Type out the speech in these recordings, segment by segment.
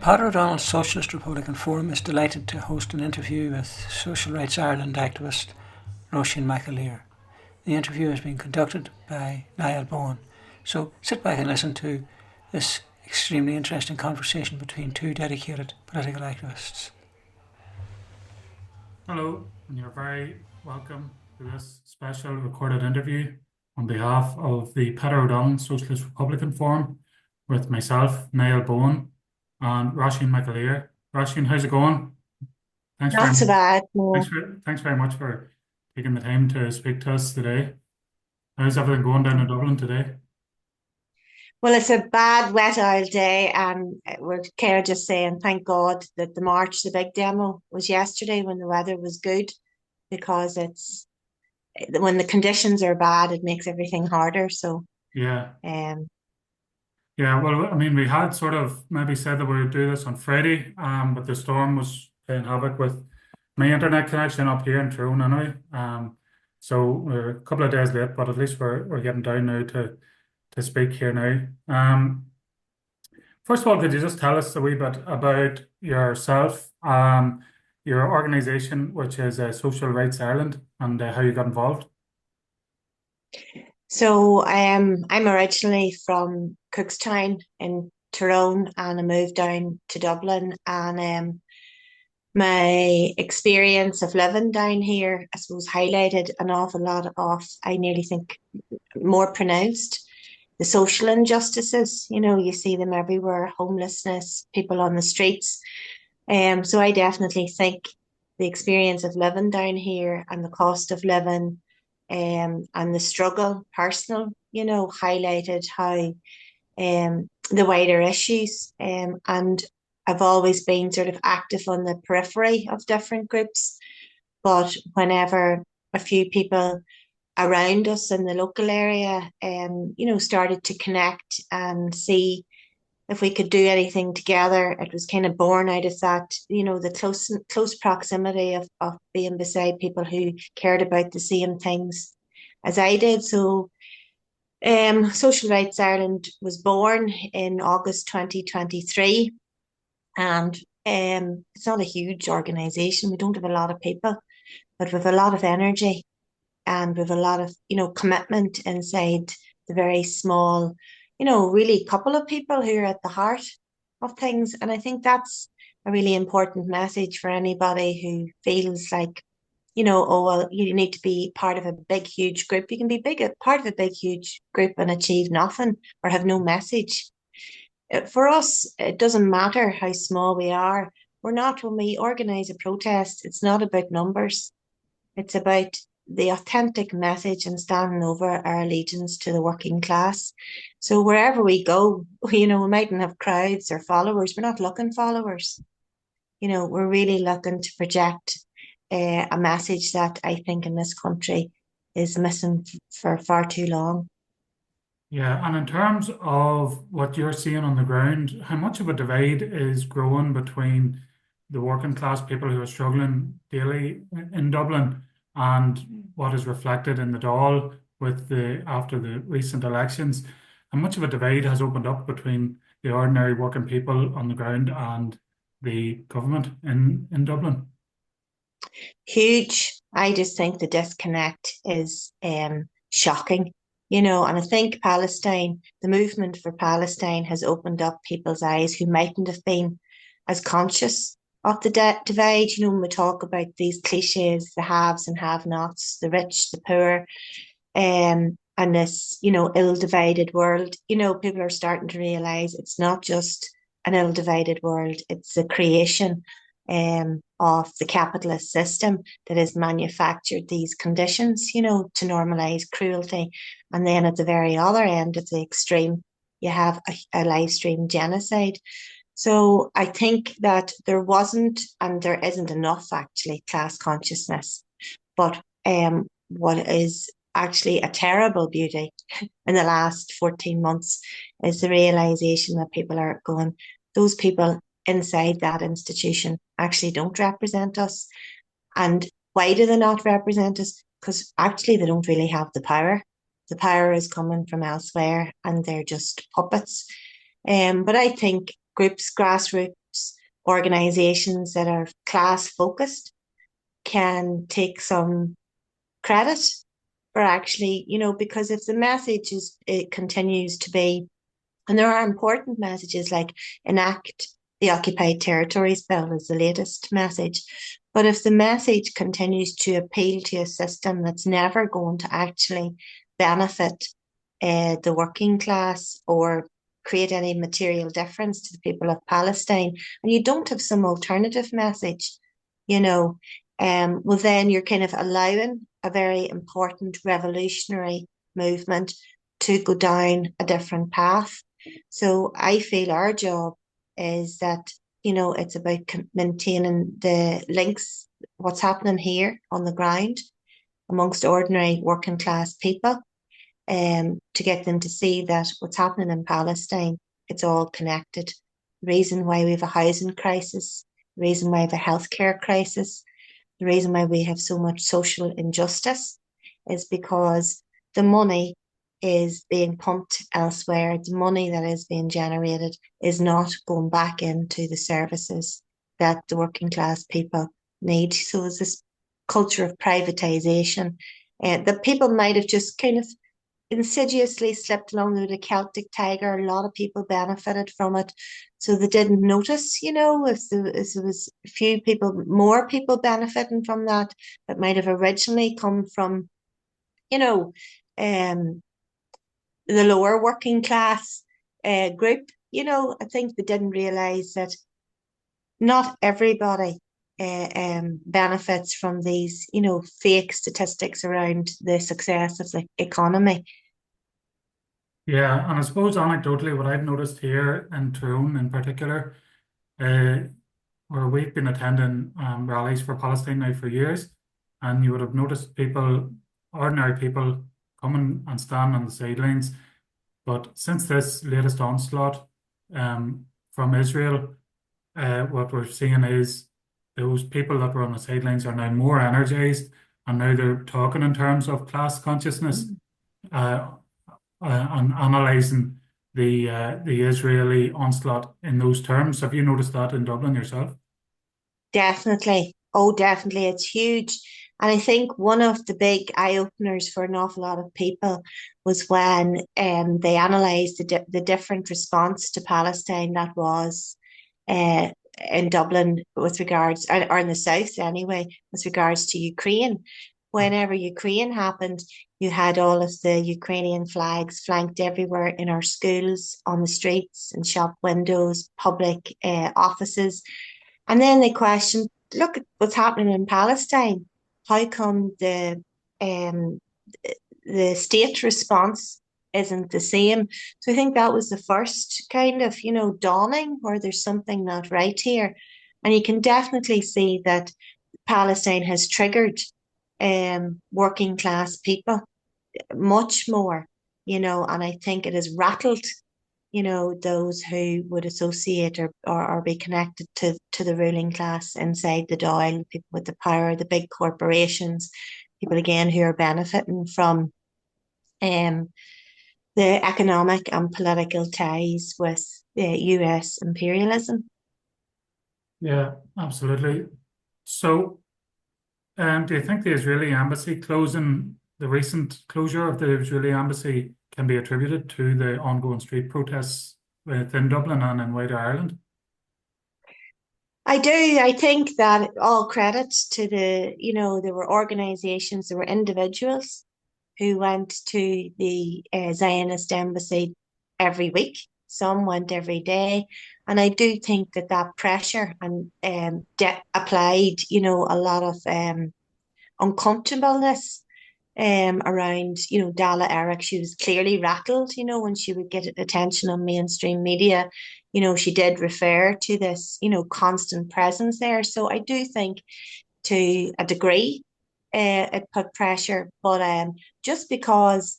Peadar O'Donnell's Socialist Republican Forum is delighted to host an interview with Social Rights Ireland activist Róisín McAleer. The interview has been conducted by Niall Bowen, so sit back and listen to this extremely interesting conversation between two dedicated political activists. Hello, and you're very welcome to this special recorded interview on behalf of the Peadar O'Donnell Socialist Republican Forum with myself, Niall Bowen, and Róisín McAleer. Róisín, how's it going? Thanks very Not so much. bad, no. Thanks very much for taking the time to speak to us today. How's everything going down in Dublin today? Well, it's a bad, wet old day, and we're kind of just saying thank God that the march, the big demo, was yesterday when the weather was good, because it's when the conditions are bad, it makes everything harder. So, Yeah. um, Yeah, well, I mean, we had sort of maybe said that we would do this on Friday, but the storm was playing havoc with my internet connection up here in Tyrone anyway. So we're a couple of days late, but at least we're getting down now to speak here now. First of all, could you just tell us a wee bit about yourself, your organisation, which is Social Rights Ireland, and how you got involved? so I'm originally from Cookstown in Tyrone, and I moved down to Dublin, and my experience of living down here, I suppose, highlighted an awful lot of, I nearly think, more pronounced, the social injustices. You see them everywhere: homelessness, people on the streets. So I definitely think the experience of living down here and the cost of living, and the struggle, personal, highlighted how the wider issues. And I've always been sort of active on the periphery of different groups. But whenever a few people around us in the local area, started to connect and see if we could do anything together, it was kind of born out of that, the close proximity of being beside people who cared about the same things as I did. So Social Rights Ireland was born in August 2023, and it's not a huge organisation. We don't have a lot of people, but we have a lot of energy, and we have a lot of, commitment inside the very small, really couple of people who are at the heart of things. And I think that's a really important message for anybody who feels like, oh, well, you need to be part of a big, huge group. You can be part of a big, huge group and achieve nothing or have no message. For us, it doesn't matter how small we are. We're not, when we organise a protest, it's not about numbers. It's about the authentic message and standing over our allegiance to the working class. So wherever we go, we mightn't have crowds or followers. We're not looking followers. We're really looking to project a message that I think in this country is missing for far too long. Yeah, and in terms of what you're seeing on the ground, how much of a divide is growing between the working class people who are struggling daily in Dublin and what is reflected in the Dáil with after the recent elections? How much of a divide has opened up between the ordinary working people on the ground and the government in Dublin? Huge. I just think the disconnect is shocking. And I think Palestine, the movement for Palestine, has opened up people's eyes who mightn't have been as conscious of the divide. When we talk about these cliches, the haves and have-nots, the rich, the poor, and this, ill-divided world, people are starting to realize it's not just an ill-divided world, it's the creation of the capitalist system that has manufactured these conditions, to normalize cruelty. And then at the very other end of the extreme, you have a live stream genocide. So I think that there wasn't, and there isn't enough actually, class consciousness. But what is actually a terrible beauty in the last 14 months is the realization that people are going, those people inside that institution actually don't represent us. And why do they not represent us? Because actually they don't really have the power. The power is coming from elsewhere and they're just puppets. But I think groups, grassroots organisations that are class focused can take some credit for actually, because if the message it continues to be, and there are important messages like enact the Occupied Territories Bill is the latest message. But if the message continues to appeal to a system that's never going to actually benefit the working class or create any material difference to the people of Palestine, and you don't have some alternative message, well, then you're kind of allowing a very important revolutionary movement to go down a different path. So I feel our job is that, it's about maintaining the links, what's happening here on the ground amongst ordinary working class people, to get them to see that what's happening in Palestine, it's all connected. The reason why we have a housing crisis, the reason why we have a healthcare crisis, the reason why we have so much social injustice is because the money is being pumped elsewhere. The money that is being generated is not going back into the services that the working class people need. So there's this culture of privatisation that people might have just kind of insidiously slipped along with the Celtic Tiger. A lot of people benefited from it. So they didn't notice, if there was a few people, more people benefiting from that might have originally come from, the lower working class group. I think they didn't realise that not everybody benefits from these, fake statistics around the success of the economy. Yeah, and I suppose anecdotally, what I've noticed here in Tyrone in particular, where we've been attending rallies for Palestine now for years, and you would have noticed people, ordinary people, coming and stand on the sidelines. But since this latest onslaught from Israel, what we're seeing is those people that were on the sidelines are now more energized, and now they're talking in terms of class consciousness. And analysing the Israeli onslaught in those terms. Have you noticed that in Dublin yourself? Definitely. Oh, definitely. It's huge. And I think one of the big eye openers for an awful lot of people was when they analysed the different response to Palestine that was in Dublin with regards, or in the south anyway, with regards to Ukraine. Whenever Ukraine happened, you had all of the Ukrainian flags flanked everywhere in our schools, on the streets, in shop windows, public offices. And then they questioned, look at what's happening in Palestine. How come the state response isn't the same? So I think that was the first kind of, dawning where there's something not right here. And you can definitely see that Palestine has triggered working class people much more, and I think it has rattled, those who would associate or be connected to the ruling class inside the Dáil, people with the power, the big corporations, people again who are benefiting from the economic and political ties with US imperialism. Yeah, absolutely. So, do you think the Israeli embassy the recent closure of the Israeli embassy can be attributed to the ongoing street protests within Dublin and in wider Ireland? I do. I think that all credits to there were organisations, there were individuals who went to the Zionist embassy every week. Some went every day. And I do think that pressure and applied, a lot of uncomfortableness around, Dala Eric. She was clearly rattled, when she would get attention on mainstream media. She did refer to this, constant presence there. So I do think to a degree it put pressure, but just because,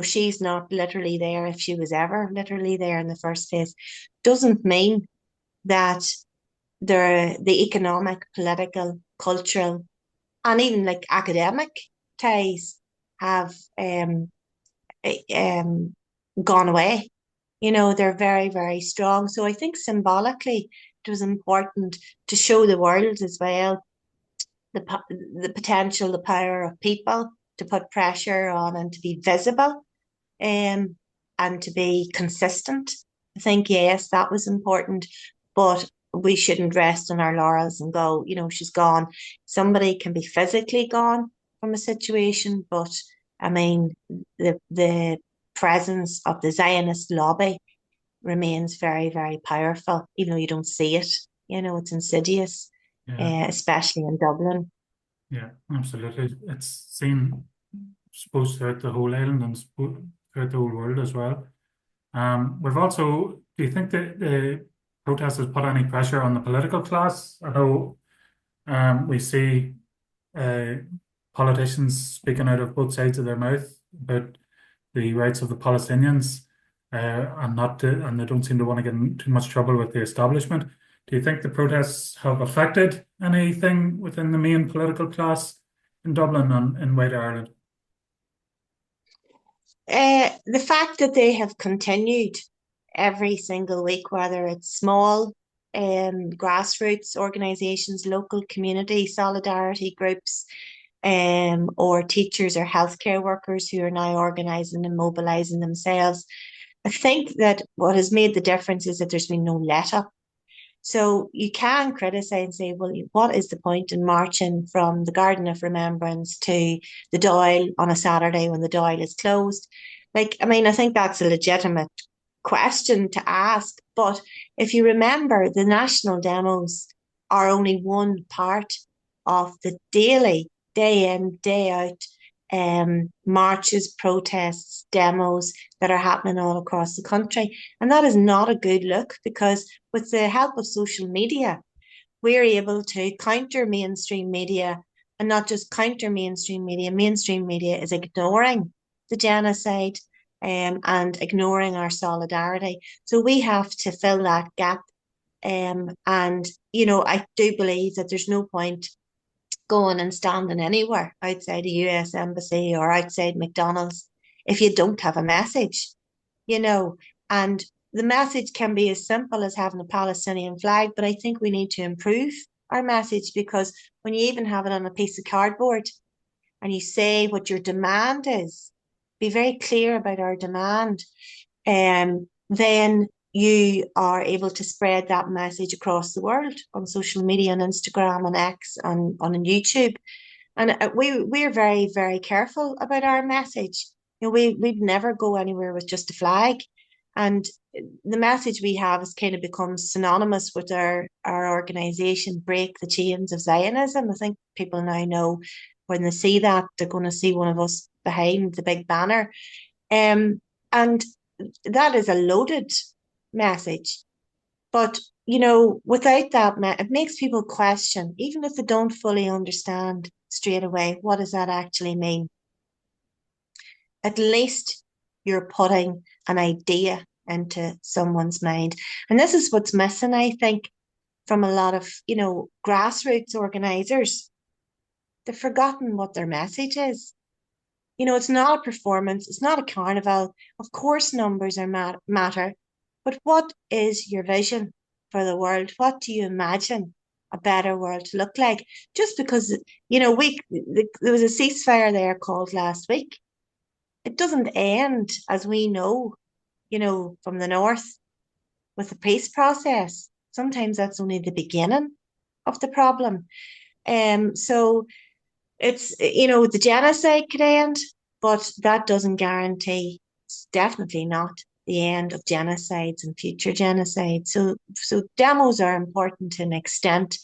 she's not literally there, if she was ever literally there in the first place, doesn't mean that the economic, political, cultural, and even like academic ties have gone away. They're very, very strong. So I think symbolically it was important to show the world as well the potential, the power of people to put pressure on and to be visible, and to be consistent. I think, yes, that was important, but we shouldn't rest on our laurels and go, she's gone. Somebody can be physically gone from a situation, but I mean, the presence of the Zionist lobby remains very, very powerful, even though you don't see it. It's insidious, especially in Dublin. Yeah, absolutely. It's seen, suppose, throughout the whole island and throughout the whole world as well. We've also, do you think that the protest has put any pressure on the political class? I know we see politicians speaking out of both sides of their mouth about the rights of the Palestinians, and they don't seem to want to get in too much trouble with the establishment. Do you think the protests have affected anything within the main political class in Dublin and in wider Ireland? The fact that they have continued every single week, whether it's small grassroots organisations, local community solidarity groups, or teachers or healthcare workers who are now organising and mobilising themselves. I think that what has made the difference is that there's been no let-up. So you can criticise and say, well, what is the point in marching from the Garden of Remembrance to the Dáil on a Saturday when the Dáil is closed? I think that's a legitimate question to ask. But if you remember, the national demos are only one part of the daily, day in, day out, marches, protests, demos that are happening all across the country. And that is not a good look, because with the help of social media, we're able to counter mainstream media, and not just counter mainstream media. Mainstream media is ignoring the genocide and ignoring our solidarity. So we have to fill that gap. And, I do believe that there's no point going and standing anywhere outside the US Embassy or outside McDonald's if you don't have a message, and the message can be as simple as having a Palestinian flag, but I think we need to improve our message, because when you even have it on a piece of cardboard and you say what your demand is, be very clear about our demand, then you are able to spread that message across the world on social media, on Instagram, on X, on YouTube. And we're very, very careful about our message. We'd never go anywhere with just a flag. And the message we have has kind of become synonymous with our organisation, Break the Chains of Zionism. I think people now know when they see that, they're going to see one of us behind the big banner. And that is a loaded message. But, without that, it makes people question, even if they don't fully understand straight away, what does that actually mean? At least you're putting an idea into someone's mind. And this is what's missing, I think, from a lot of, grassroots organisers. They've forgotten what their message is. It's not a performance. It's not a carnival. Of course, numbers are matter. But what is your vision for the world? What do you imagine a better world to look like? Just because, there was a ceasefire there called last week. It doesn't end, as we know, from the north with the peace process. Sometimes that's only the beginning of the problem. So it's, the genocide could end, but that doesn't guarantee, it's definitely not the end of genocides and future genocides. So demos are important to an extent,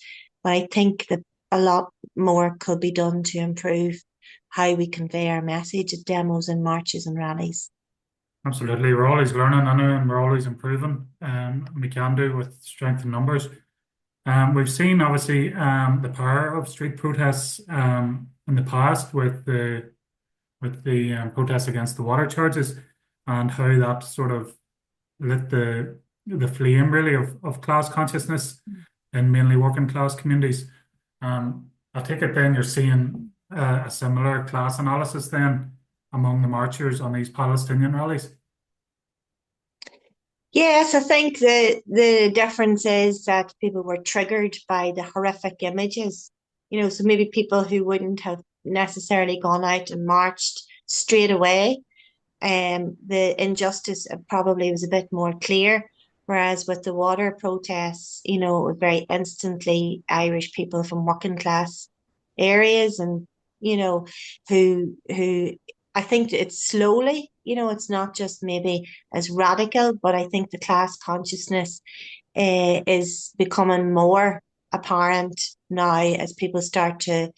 but I think that a lot more could be done to improve how we convey our message at demos and marches and rallies. Absolutely. We're always learning and we're always improving. We can do with strength in numbers. We've seen, obviously, the power of street protests in the past with the protests against the water charges, and how that sort of lit the flame, really, of class consciousness in mainly working class communities. I take it then you're seeing a similar class analysis then among the marchers on these Palestinian rallies? Yes, I think the difference is that people were triggered by the horrific images. So maybe people who wouldn't have necessarily gone out and marched straight away, the injustice probably was a bit more clear. Whereas with the water protests, it was very instantly Irish people from working class areas, and who I think it's slowly, it's not just maybe as radical, but I think the class consciousness is becoming more apparent now as people start to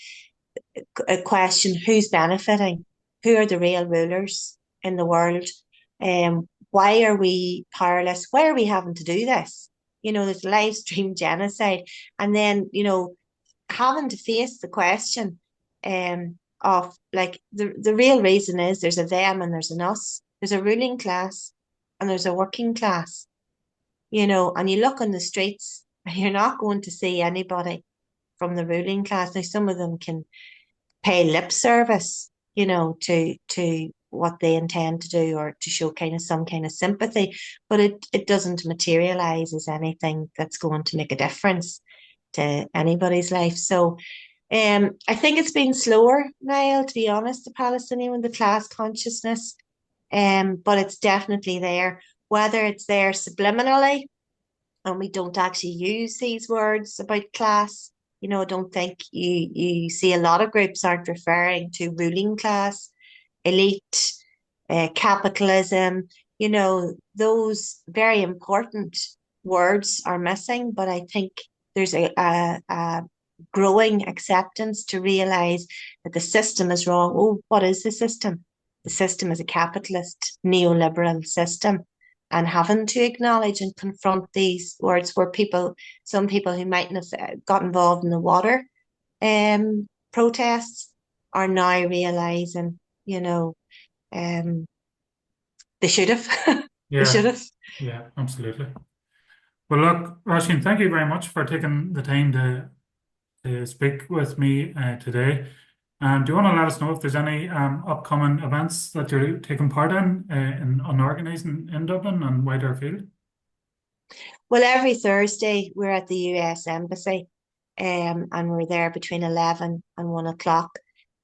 question who's benefiting, who are the real rulers in the world, why are we powerless? Why are we having to do this? There's live stream genocide, and then having to face the question of like the real reason is there's a them and there's an us. There's a ruling class and there's a working class, and you look on the streets and you're not going to see anybody from the ruling class. Now, some of them can pay lip service, to what they intend to do or to show kind of some kind of sympathy, but it doesn't materialize as anything that's going to make a difference to anybody's life. So I think it's been slower, Niall, to be honest, the Palestinian, the class consciousness. But it's definitely there. Whether it's there subliminally and we don't actually use these words about class. I don't think you see a lot of groups aren't referring to ruling class, elite, capitalism. Those very important words are missing, but I think there's a growing acceptance to realize that the system is wrong. Oh, what is the system? The system is a capitalist neoliberal system, and having to acknowledge and confront these words where some people who mightn't have got involved in the water protests are now realizing, um, they should have. They should Yeah, have. yeah, absolutely. Well, look, Róisín, thank you very much for taking the time to speak with me today. Do you want to let us know if there's any upcoming events that you're taking part in organising in Dublin and wider afield? Well, every Thursday we're at the US Embassy, and we're there between 11 and 1 o'clock.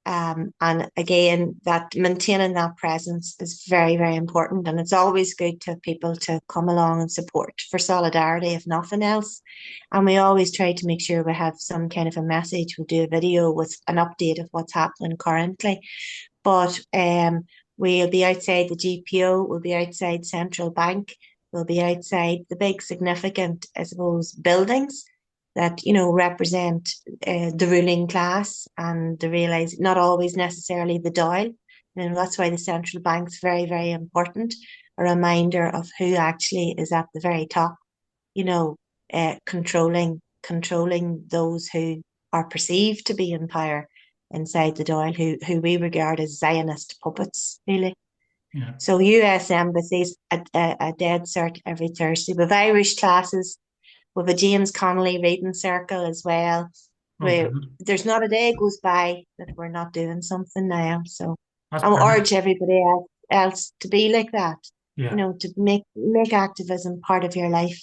And again, that maintaining that presence is very, very important. And it's always good to have people to come along and support for solidarity, if nothing else. And we always try to make sure we have some kind of a message. We'll do a video with an update of what's happening currently. But we'll be outside the GPO, we'll be outside Central Bank, we'll be outside the big significant, I suppose, buildings that represent the ruling class, and the realize not always necessarily the Dáil. And that's why the central bank's very, very important. A reminder of who actually is at the very top, controlling those who are perceived to be in power inside the Dáil, who we regard as Zionist puppets, really. Yeah. So US embassies, a dead cert every Thursday. With Irish classes, with a James Connolly reading circle as well. Oh, There's not a day goes by that we're not doing something now. So that's I brilliant. urge everybody else to be like that. Yeah, To make activism part of your life.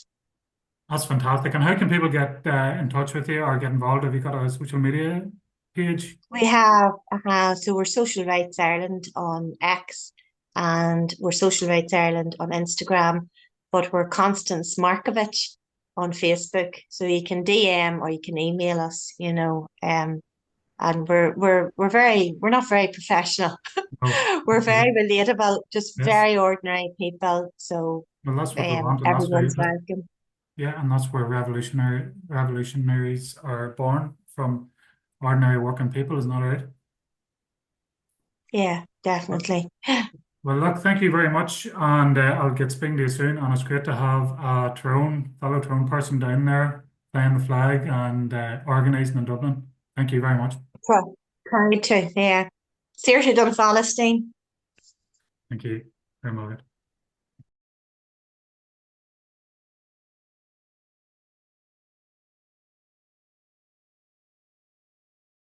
that's fantastic. And how can people get in touch with you or get involved? Have you got a social media page? We have, so we're Social Rights Ireland on X, and we're Social Rights Ireland on Instagram, but we're Constance Markovich on Facebook. So you can DM or you can email us, and we're not very professional. Oh, We're very relatable, just yes. very ordinary people. So Well, that's what we want, and everyone's welcome. yeah, and that's where revolutionaries are born from, ordinary working people, isn't that right? Yeah, definitely. Well, look, thank you very much, and I'll get speaking to you soon. And it's great to have a fellow Tyrone person down there flying the flag and organising in Dublin. Thank you very much. Proud to, yeah. Seriously done Palestine. Thank you very much.